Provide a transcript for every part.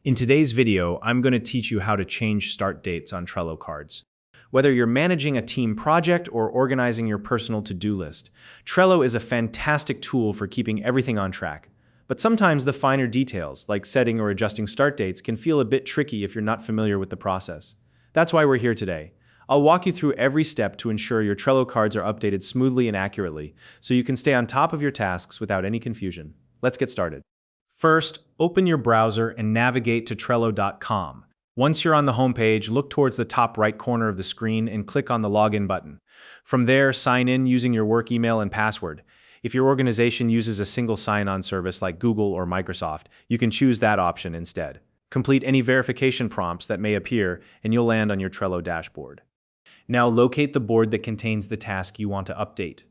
In today's video, I'm going to teach you how to change start dates on Trello cards. Whether you're managing a team project or organizing your personal to-do list, Trello is a fantastic tool for keeping everything on track. But sometimes the finer details, like setting or adjusting start dates, can feel a bit tricky if you're not familiar with the process. That's why we're here today. I'll walk you through every step to ensure your Trello cards are updated smoothly and accurately, so you can stay on top of your tasks without any confusion. Let's get started. First, open your browser and navigate to Trello.com. Once you're on the homepage, look towards the top right corner of the screen and click on the Login button. From there, sign in using your work email and password. If your organization uses a single sign-on service like Google or Microsoft, you can choose that option instead. Complete any verification prompts that may appear, and you'll land on your Trello dashboard. Now locate the board that contains the task you want to update.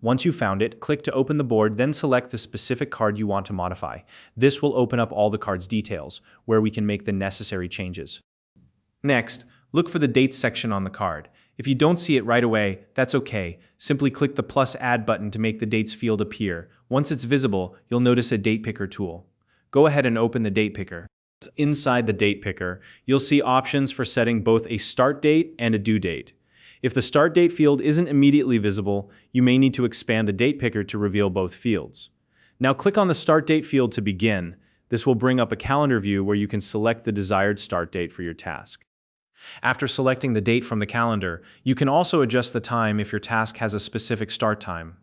Once you've found it, click to open the board, then select the specific card you want to modify. This will open up all the card's details, where we can make the necessary changes. Next, look for the dates section on the card. If you don't see it right away, that's okay. Simply click the plus add button to make the dates field appear. Once it's visible, you'll notice a date picker tool. Go ahead and open the date picker. Inside the date picker, you'll see options for setting both a start date and a due date. If the start date field isn't immediately visible, you may need to expand the date picker to reveal both fields. Now click on the start date field to begin. This will bring up a calendar view where you can select the desired start date for your task. After selecting the date from the calendar, you can also adjust the time if your task has a specific start time.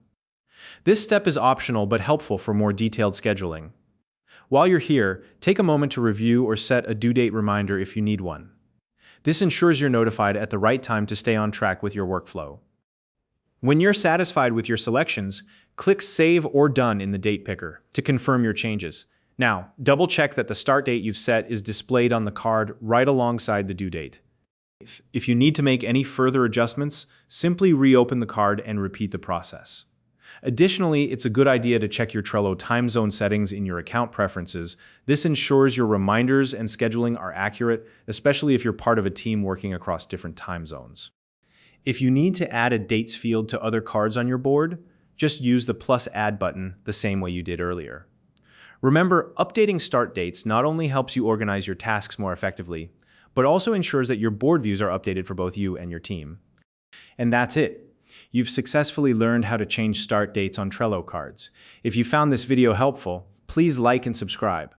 This step is optional but helpful for more detailed scheduling. While you're here, take a moment to review or set a due date reminder if you need one. This ensures you're notified at the right time to stay on track with your workflow. When you're satisfied with your selections, click Save or Done in the date picker to confirm your changes. Now, double-check that the start date you've set is displayed on the card right alongside the due date. If you need to make any further adjustments, simply reopen the card and repeat the process. Additionally, it's a good idea to check your Trello time zone settings in your account preferences. This ensures your reminders and scheduling are accurate, especially if you're part of a team working across different time zones. If you need to add a dates field to other cards on your board, just use the plus add button the same way you did earlier. Remember, updating start dates not only helps you organize your tasks more effectively, but also ensures that your board views are updated for both you and your team. And that's it. You've successfully learned how to change start dates on Trello cards. If you found this video helpful, please like and subscribe.